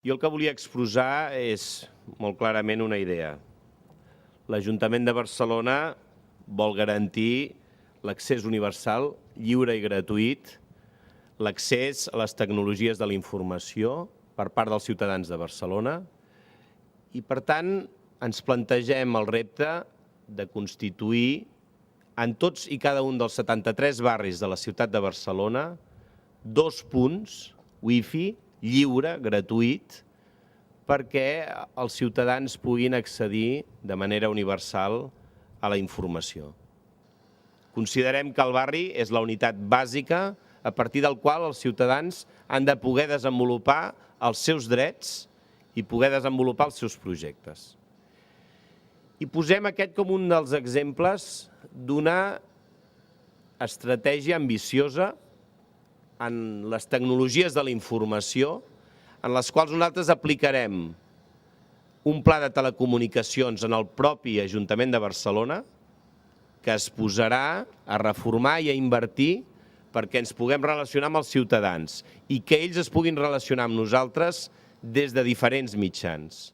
Jo el que volia exposar és molt clarament una idea. L'Ajuntament de Barcelona vol garantir l'accés universal, lliure i gratuït, l'accés a les tecnologies de la informació per part dels ciutadans de Barcelona i, per tant, ens plantegem el repte de constituir en tots i cada un dels 73 barris de la ciutat de Barcelona 2 punts Wi-Fi lliure, gratuït, perquè els ciutadans puguin accedir de manera universal a la informació. Considerem que el barri és la unitat bàsica a partir del qual els ciutadans han de poder desenvolupar els seus drets i poder desenvolupar els seus projectes. I posem aquest com un dels exemples d'una estratègia ambiciosa en les tecnologies de la informació, en les quals nosaltres aplicarem un pla de telecomunicacions en el propi Ajuntament de Barcelona que es posarà a reformar i a invertir perquè ens puguem relacionar amb els ciutadans i que ells es puguin relacionar amb nosaltres des de diferents mitjans.